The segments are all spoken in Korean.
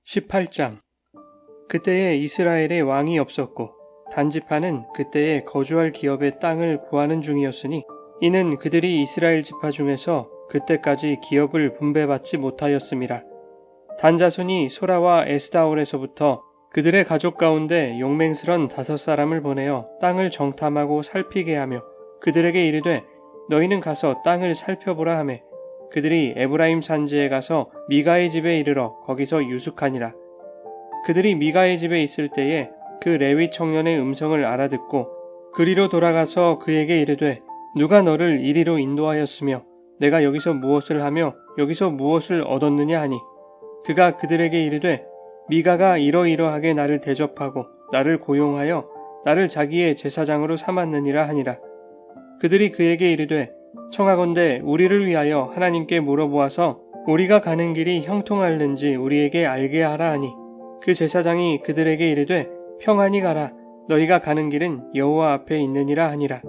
18장. 그때에 이스라엘에 왕이 없었고 단지파는 그때에 거주할 기업의 땅을 구하는 중이었으니 이는 그들이 이스라엘 지파 중에서 그때까지 기업을 분배받지 못하였음이라. 단자손이 소라와 에스다올에서부터 그들의 가족 가운데 용맹스런 5사람을 보내어 땅을 정탐하고 살피게 하며 그들에게 이르되 너희는 가서 땅을 살펴보라 하매 그들이 에브라임 산지에 가서 미가의 집에 이르러 거기서 유숙하니라. 그들이 미가의 집에 있을 때에 그 레위 청년의 음성을 알아듣고 그리로 돌아가서 그에게 이르되 누가 너를 이리로 인도하였으며 내가 여기서 무엇을 하며 여기서 무엇을 얻었느냐 하니 그가 그들에게 이르되 미가가 이러이러하게 나를 대접하고 나를 고용하여 나를 자기의 제사장으로 삼았느니라 하니라. 그들이 그에게 이르되 청하건대 우리를 위하여 하나님께 물어보아서 우리가 가는 길이 형통할는지 우리에게 알게 하라 하니 그 제사장이 그들에게 이르되 평안히 가라 너희가 가는 길은 여호와 앞에 있느니라 하니라.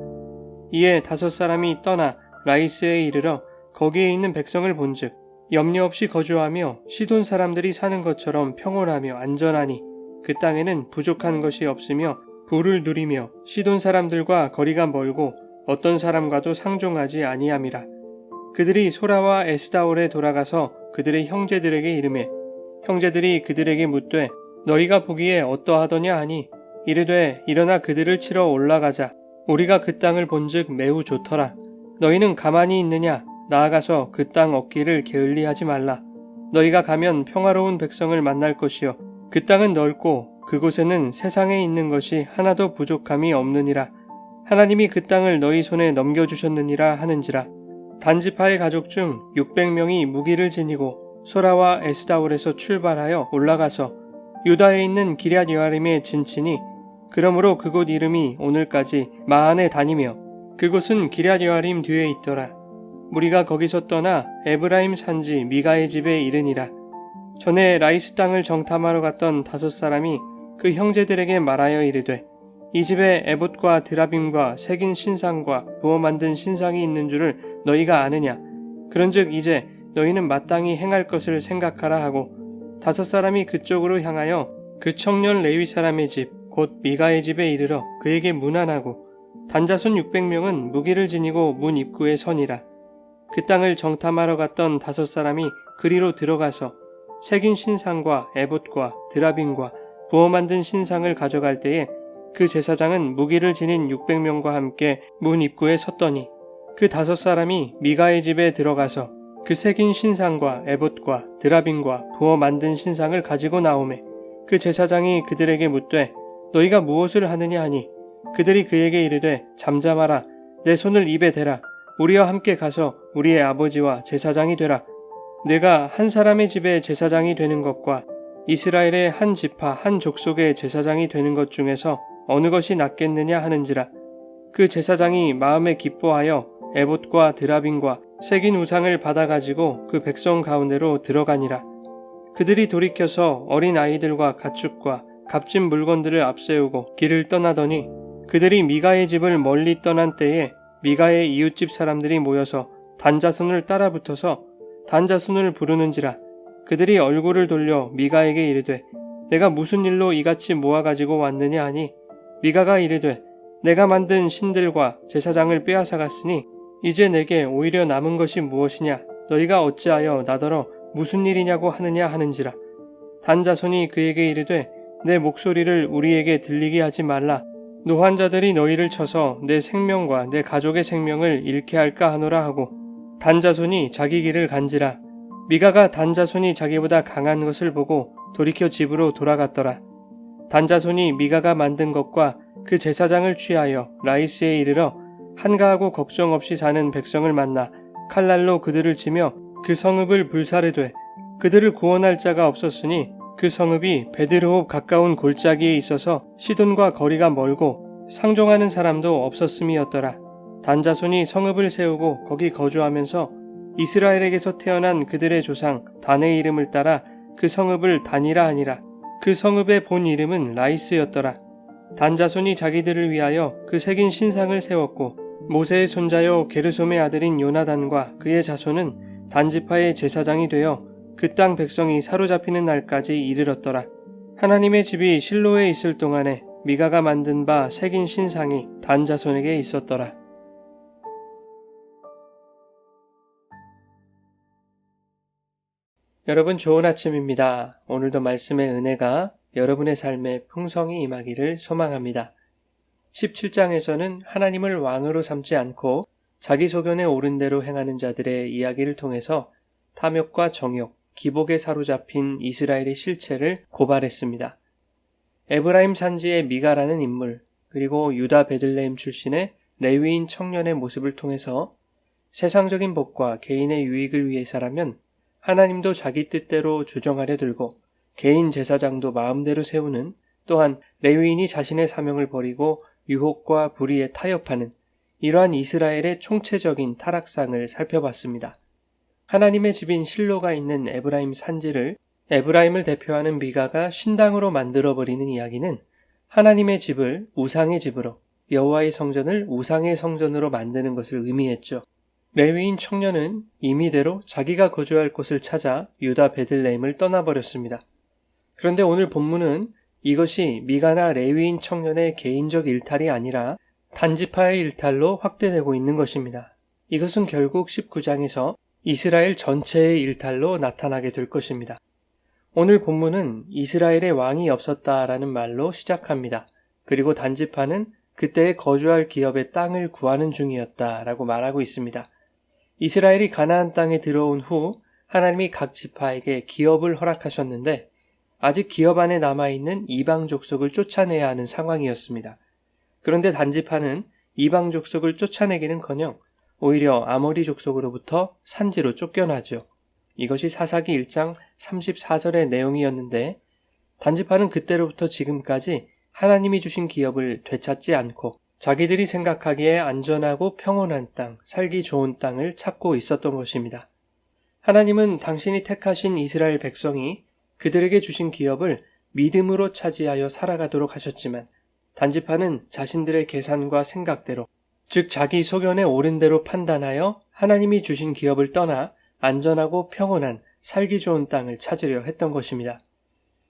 이에 5사람이 떠나 라이스에 이르러 거기에 있는 백성을 본즉 염려 없이 거주하며 시돈 사람들이 사는 것처럼 평온하며 안전하니 그 땅에는 부족한 것이 없으며 부를 누리며 시돈 사람들과 거리가 멀고 어떤 사람과도 상종하지 아니함이라. 그들이 소라와 에스다올에 돌아가서 그들의 형제들에게 이르매 형제들이 그들에게 묻되 너희가 보기에 어떠하더냐 하니 이르되 일어나 그들을 치러 올라가자. 우리가 그 땅을 본즉 매우 좋더라. 너희는 가만히 있느냐? 나아가서 그 땅 얻기를 게을리하지 말라. 너희가 가면 평화로운 백성을 만날 것이요 그 땅은 넓고 그곳에는 세상에 있는 것이 하나도 부족함이 없느니라. 하나님이 그 땅을 너희 손에 넘겨주셨느니라 하는지라. 단지파의 가족 중 600명이 무기를 지니고 소라와 에스다올에서 출발하여 올라가서 유다에 있는 기럇 여아림에 진치니 그러므로 그곳 이름이 오늘까지 마한에 다니며 그곳은 기럇 여아림 뒤에 있더라. 무리가 거기서 떠나 에브라임 산지 미가의 집에 이르니라. 전에 라이스 땅을 정탐하러 갔던 5사람이 그 형제들에게 말하여 이르되 이 집에 에봇과 드라빔과 새긴 신상과 부어 만든 신상이 있는 줄을 너희가 아느냐? 그런즉 이제 너희는 마땅히 행할 것을 생각하라 하고 5사람이 그쪽으로 향하여 그 청년 레위 사람의 집 곧 미가의 집에 이르러 그에게 문안하고 단자손 600명은 무기를 지니고 문 입구에 서니라. 그 땅을 정탐하러 갔던 5사람이 그리로 들어가서 새긴 신상과 에봇과 드라빔과 부어 만든 신상을 가져갈 때에 그 제사장은 무기를 지닌 600명과 함께 문 입구에 섰더니 그 5사람이 미가의 집에 들어가서 그 새긴 신상과 에봇과 드라빔과 부어 만든 신상을 가지고 나오매 그 제사장이 그들에게 묻되 너희가 무엇을 하느냐 하니 그들이 그에게 이르되 잠잠하라 내 손을 입에 대라 우리와 함께 가서 우리의 아버지와 제사장이 되라. 내가 한 사람의 집에 제사장이 되는 것과 이스라엘의 한 지파 한 족속의 제사장이 되는 것 중에서 어느 것이 낫겠느냐 하는지라. 그 제사장이 마음에 기뻐하여 에봇과 드라빔과 새긴 우상을 받아가지고 그 백성 가운데로 들어가니라. 그들이 돌이켜서 어린 아이들과 가축과 값진 물건들을 앞세우고 길을 떠나더니 그들이 미가의 집을 멀리 떠난 때에 미가의 이웃집 사람들이 모여서 단자손을 따라붙어서 단자손을 부르는지라. 그들이 얼굴을 돌려 미가에게 이르되 내가 무슨 일로 이같이 모아가지고 왔느냐 하니 미가가 이르되 내가 만든 신들과 제사장을 빼앗아갔으니 이제 내게 오히려 남은 것이 무엇이냐 너희가 어찌하여 나더러 무슨 일이냐고 하느냐 하는지라. 단자손이 그에게 이르되 내 목소리를 우리에게 들리게 하지 말라. 노한 자들이 너희를 쳐서 내 생명과 내 가족의 생명을 잃게 할까 하노라 하고 단자손이 자기 길을 간지라. 미가가 단자손이 자기보다 강한 것을 보고 돌이켜 집으로 돌아갔더라. 단자손이 미가가 만든 것과 그 제사장을 취하여 라이스에 이르러 한가하고 걱정 없이 사는 백성을 만나 칼날로 그들을 치며 그 성읍을 불사르되 그들을 구원할 자가 없었으니 그 성읍이 베드르홉 가까운 골짜기에 있어서 시돈과 거리가 멀고 상종하는 사람도 없었음이었더라. 단자손이 성읍을 세우고 거기 거주하면서 이스라엘에게서 태어난 그들의 조상 단의 이름을 따라 그 성읍을 단이라 하니라. 그 성읍의 본 이름은 라이스였더라. 단자손이 자기들을 위하여 그 새긴 신상을 세웠고 모세의 손자요 게르솜의 아들인 요나단과 그의 자손은 단지파의 제사장이 되어 그 땅 백성이 사로잡히는 날까지 이르렀더라. 하나님의 집이 실로에 있을 동안에 미가가 만든 바 새긴 신상이 단 자손에게 있었더라. 여러분 좋은 아침입니다. 오늘도 말씀의 은혜가 여러분의 삶에 풍성히 임하기를 소망합니다. 17장에서는 하나님을 왕으로 삼지 않고 자기 소견에 옳은 대로 행하는 자들의 이야기를 통해서 탐욕과 정욕, 기복에 사로잡힌 이스라엘의 실체를 고발했습니다. 에브라임 산지의 미가라는 인물, 그리고 유다 베들레헴 출신의 레위인 청년의 모습을 통해서 세상적인 복과 개인의 유익을 위해서라면 하나님도 자기 뜻대로 조정하려 들고 개인 제사장도 마음대로 세우는, 또한 레위인이 자신의 사명을 버리고 유혹과 불의에 타협하는 이러한 이스라엘의 총체적인 타락상을 살펴봤습니다. 하나님의 집인 실로가 있는 에브라임 산지를 에브라임을 대표하는 미가가 신당으로 만들어버리는 이야기는 하나님의 집을 우상의 집으로, 여호와의 성전을 우상의 성전으로 만드는 것을 의미했죠. 레위인 청년은 임의대로 자기가 거주할 곳을 찾아 유다 베들레헴을 떠나버렸습니다. 그런데 오늘 본문은 이것이 미가나 레위인 청년의 개인적 일탈이 아니라 단지파의 일탈로 확대되고 있는 것입니다. 이것은 결국 19장에서 이스라엘 전체의 일탈로 나타나게 될 것입니다. 오늘 본문은 이스라엘의 왕이 없었다라는 말로 시작합니다. 그리고 단지파는 그때에 거주할 기업의 땅을 구하는 중이었다라고 말하고 있습니다. 이스라엘이 가나안 땅에 들어온 후 하나님이 각 지파에게 기업을 허락하셨는데 아직 기업 안에 남아있는 이방 족속을 쫓아내야 하는 상황이었습니다. 그런데 단지파는 이방 족속을 쫓아내기는커녕 오히려 아모리 족속으로부터 산지로 쫓겨나죠. 이것이 사사기 1장 34절의 내용이었는데 단지파는 그때로부터 지금까지 하나님이 주신 기업을 되찾지 않고 자기들이 생각하기에 안전하고 평온한 땅, 살기 좋은 땅을 찾고 있었던 것입니다. 하나님은 당신이 택하신 이스라엘 백성이 그들에게 주신 기업을 믿음으로 차지하여 살아가도록 하셨지만 단지파는 자신들의 계산과 생각대로, 즉 자기 소견에 옳은 대로 판단하여 하나님이 주신 기업을 떠나 안전하고 평온한 살기 좋은 땅을 찾으려 했던 것입니다.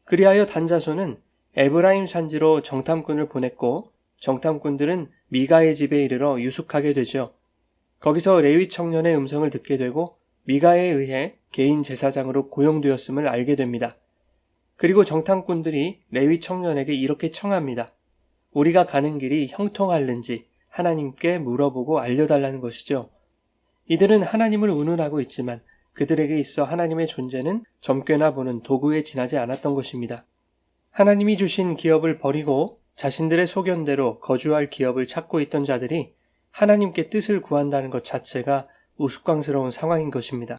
그리하여 단자손은 에브라임 산지로 정탐꾼을 보냈고 정탐꾼들은 미가의 집에 이르러 유숙하게 되죠. 거기서 레위 청년의 음성을 듣게 되고 미가에 의해 개인 제사장으로 고용되었음을 알게 됩니다. 그리고 정탐꾼들이 레위 청년에게 이렇게 청합니다. 우리가 가는 길이 형통할는지 하나님께 물어보고 알려달라는 것이죠. 이들은 하나님을 운운하고 있지만 그들에게 있어 하나님의 존재는 점괘나 보는 도구에 지나지 않았던 것입니다. 하나님이 주신 기업을 버리고 자신들의 소견대로 거주할 기업을 찾고 있던 자들이 하나님께 뜻을 구한다는 것 자체가 우스꽝스러운 상황인 것입니다.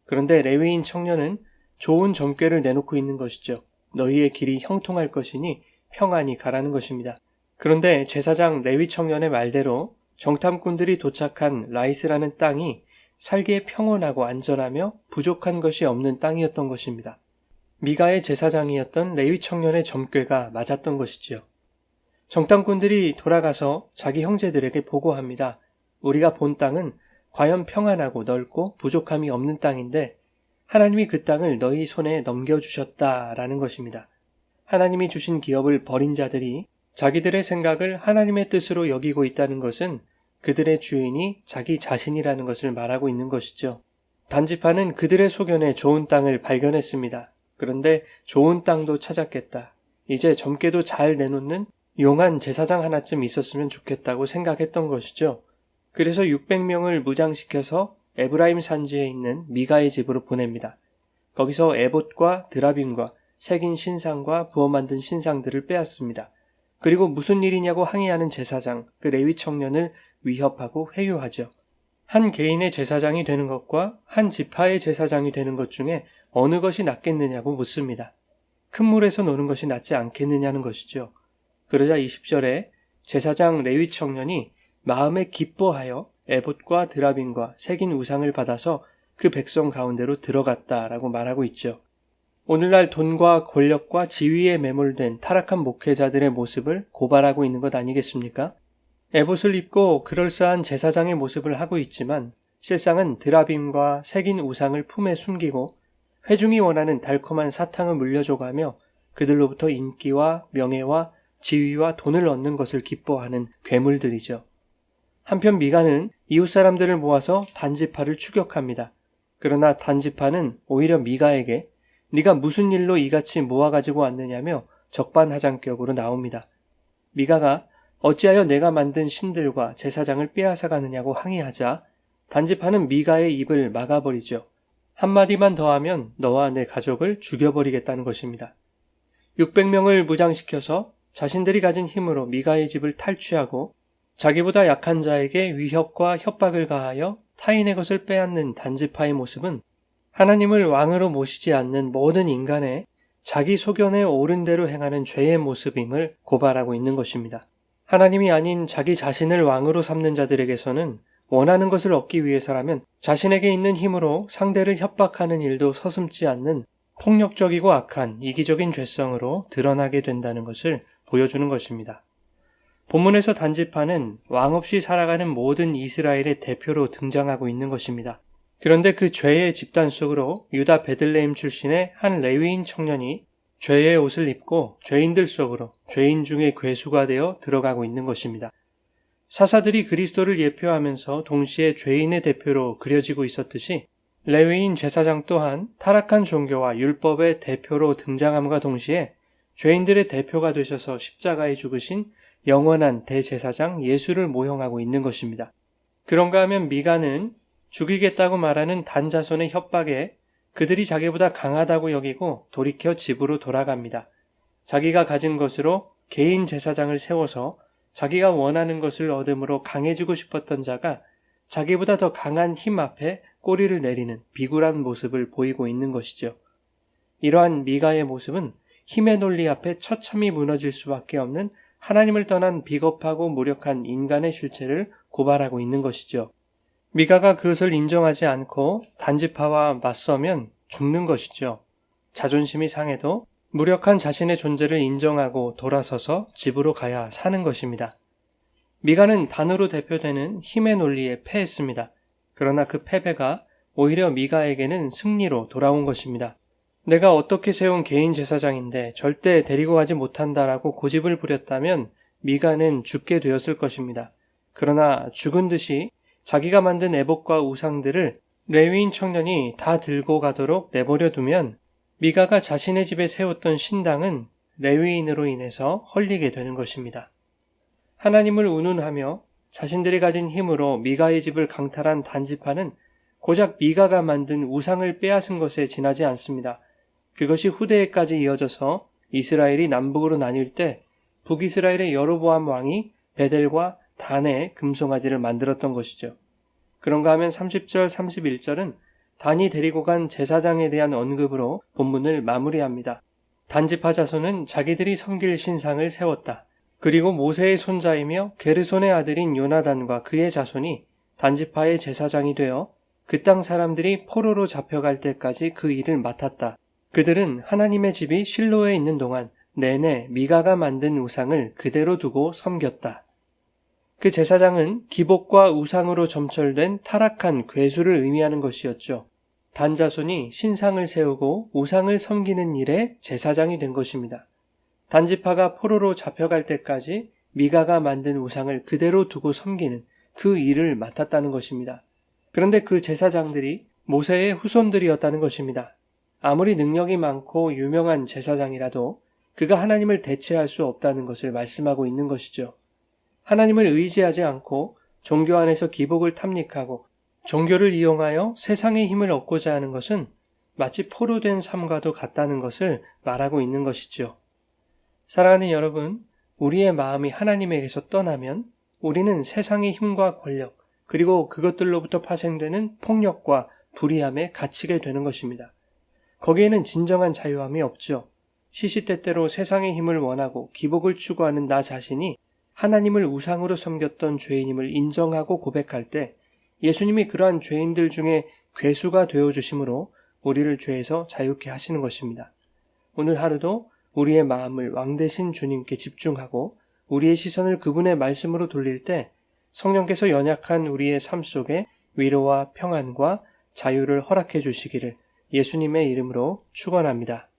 그런데 레위인 청년은 좋은 점괘를 내놓고 있는 것이죠. 너희의 길이 형통할 것이니 평안히 가라는 것입니다. 그런데 제사장 레위 청년의 말대로 정탐꾼들이 도착한 라이스라는 땅이 살기에 평온하고 안전하며 부족한 것이 없는 땅이었던 것입니다. 미가의 제사장이었던 레위 청년의 점괘가 맞았던 것이지요. 정탐꾼들이 돌아가서 자기 형제들에게 보고합니다. 우리가 본 땅은 과연 평안하고 넓고 부족함이 없는 땅인데 하나님이 그 땅을 너희 손에 넘겨주셨다라는 것입니다. 하나님이 주신 기업을 버린 자들이 자기들의 생각을 하나님의 뜻으로 여기고 있다는 것은 그들의 주인이 자기 자신이라는 것을 말하고 있는 것이죠. 단지파는 그들의 소견에 좋은 땅을 발견했습니다. 그런데 좋은 땅도 찾았겠다. 이제 점괘도 잘 내놓는 용한 제사장 하나쯤 있었으면 좋겠다고 생각했던 것이죠. 그래서 600명을 무장시켜서 에브라임 산지에 있는 미가의 집으로 보냅니다. 거기서 에봇과 드라빔과 새긴 신상과 부어 만든 신상들을 빼앗습니다. 그리고 무슨 일이냐고 항의하는 제사장, 그 레위 청년을 위협하고 회유하죠. 한 개인의 제사장이 되는 것과 한 지파의 제사장이 되는 것 중에 어느 것이 낫겠느냐고 묻습니다. 큰 물에서 노는 것이 낫지 않겠느냐는 것이죠. 그러자 20절에 제사장 레위 청년이 마음에 기뻐하여 에봇과 드라빔과 새긴 우상을 받아서 그 백성 가운데로 들어갔다라고 말하고 있죠. 오늘날 돈과 권력과 지위에 매몰된 타락한 목회자들의 모습을 고발하고 있는 것 아니겠습니까? 에봇을 입고 그럴싸한 제사장의 모습을 하고 있지만 실상은 드라빔과 새긴 우상을 품에 숨기고 회중이 원하는 달콤한 사탕을 물려줘가며 그들로부터 인기와 명예와 지위와 돈을 얻는 것을 기뻐하는 괴물들이죠. 한편 미가는 이웃 사람들을 모아서 단지파를 추격합니다. 그러나 단지파는 오히려 미가에게 네가 무슨 일로 이같이 모아가지고 왔느냐며 적반하장격으로 나옵니다. 미가가 어찌하여 내가 만든 신들과 제사장을 빼앗아가느냐고 항의하자 단지파는 미가의 입을 막아버리죠. 한마디만 더하면 너와 내 가족을 죽여버리겠다는 것입니다. 600명을 무장시켜서 자신들이 가진 힘으로 미가의 집을 탈취하고 자기보다 약한 자에게 위협과 협박을 가하여 타인의 것을 빼앗는 단지파의 모습은 하나님을 왕으로 모시지 않는 모든 인간의 자기 소견에 옳은 대로 행하는 죄의 모습임을 고발하고 있는 것입니다. 하나님이 아닌 자기 자신을 왕으로 삼는 자들에게서는 원하는 것을 얻기 위해서라면 자신에게 있는 힘으로 상대를 협박하는 일도 서슴지 않는 폭력적이고 악한 이기적인 죄성으로 드러나게 된다는 것을 보여주는 것입니다. 본문에서 단지파는 왕 없이 살아가는 모든 이스라엘의 대표로 등장하고 있는 것입니다. 그런데 그 죄의 집단 속으로 유다 베들레헴 출신의 한 레위인 청년이 죄의 옷을 입고 죄인들 속으로 죄인 중에 괴수가 되어 들어가고 있는 것입니다. 사사들이 그리스도를 예표하면서 동시에 죄인의 대표로 그려지고 있었듯이 레위인 제사장 또한 타락한 종교와 율법의 대표로 등장함과 동시에 죄인들의 대표가 되셔서 십자가에 죽으신 영원한 대제사장 예수를 모형하고 있는 것입니다. 그런가 하면 미가는 죽이겠다고 말하는 단자손의 협박에 그들이 자기보다 강하다고 여기고 돌이켜 집으로 돌아갑니다. 자기가 가진 것으로 개인 제사장을 세워서 자기가 원하는 것을 얻음으로 강해지고 싶었던 자가 자기보다 더 강한 힘 앞에 꼬리를 내리는 비굴한 모습을 보이고 있는 것이죠. 이러한 미가의 모습은 힘의 논리 앞에 처참히 무너질 수밖에 없는 하나님을 떠난 비겁하고 무력한 인간의 실체를 고발하고 있는 것이죠. 미가가 그것을 인정하지 않고 단지파와 맞서면 죽는 것이죠. 자존심이 상해도 무력한 자신의 존재를 인정하고 돌아서서 집으로 가야 사는 것입니다. 미가는 단으로 대표되는 힘의 논리에 패했습니다. 그러나 그 패배가 오히려 미가에게는 승리로 돌아온 것입니다. 내가 어떻게 세운 개인 제사장인데 절대 데리고 가지 못한다라고 고집을 부렸다면 미가는 죽게 되었을 것입니다. 그러나 죽은 듯이 자기가 만든 애복과 우상들을 레위인 청년이 다 들고 가도록 내버려 두면 미가가 자신의 집에 세웠던 신당은 레위인으로 인해서 헐리게 되는 것입니다. 하나님을 운운하며 자신들이 가진 힘으로 미가의 집을 강탈한 단지파는 고작 미가가 만든 우상을 빼앗은 것에 지나지 않습니다. 그것이 후대에까지 이어져서 이스라엘이 남북으로 나뉠 때 북이스라엘의 여로보암 왕이 베델과 단에 금송아지를 만들었던 것이죠. 그런가 하면 30절, 31절은 단이 데리고 간 제사장에 대한 언급으로 본문을 마무리합니다. 단지파 자손은 자기들이 섬길 신상을 세웠다. 그리고 모세의 손자이며 게르손의 아들인 요나단과 그의 자손이 단지파의 제사장이 되어 그 땅 사람들이 포로로 잡혀갈 때까지 그 일을 맡았다. 그들은 하나님의 집이 실로에 있는 동안 내내 미가가 만든 우상을 그대로 두고 섬겼다. 그 제사장은 기복과 우상으로 점철된 타락한 괴수를 의미하는 것이었죠. 단자손이 신상을 세우고 우상을 섬기는 일에 제사장이 된 것입니다. 단지파가 포로로 잡혀갈 때까지 미가가 만든 우상을 그대로 두고 섬기는 그 일을 맡았다는 것입니다. 그런데 그 제사장들이 모세의 후손들이었다는 것입니다. 아무리 능력이 많고 유명한 제사장이라도 그가 하나님을 대체할 수 없다는 것을 말씀하고 있는 것이죠. 하나님을 의지하지 않고 종교 안에서 기복을 탐닉하고 종교를 이용하여 세상의 힘을 얻고자 하는 것은 마치 포로된 삶과도 같다는 것을 말하고 있는 것이죠. 사랑하는 여러분, 우리의 마음이 하나님에게서 떠나면 우리는 세상의 힘과 권력, 그리고 그것들로부터 파생되는 폭력과 불의함에 갇히게 되는 것입니다. 거기에는 진정한 자유함이 없죠. 시시때때로 세상의 힘을 원하고 기복을 추구하는 나 자신이 하나님을 우상으로 섬겼던 죄인임을 인정하고 고백할 때 예수님이 그러한 죄인들 중에 괴수가 되어주심으로 우리를 죄에서 자유케 하시는 것입니다. 오늘 하루도 우리의 마음을 왕 되신 주님께 집중하고 우리의 시선을 그분의 말씀으로 돌릴 때 성령께서 연약한 우리의 삶 속에 위로와 평안과 자유를 허락해 주시기를 예수님의 이름으로 축원합니다.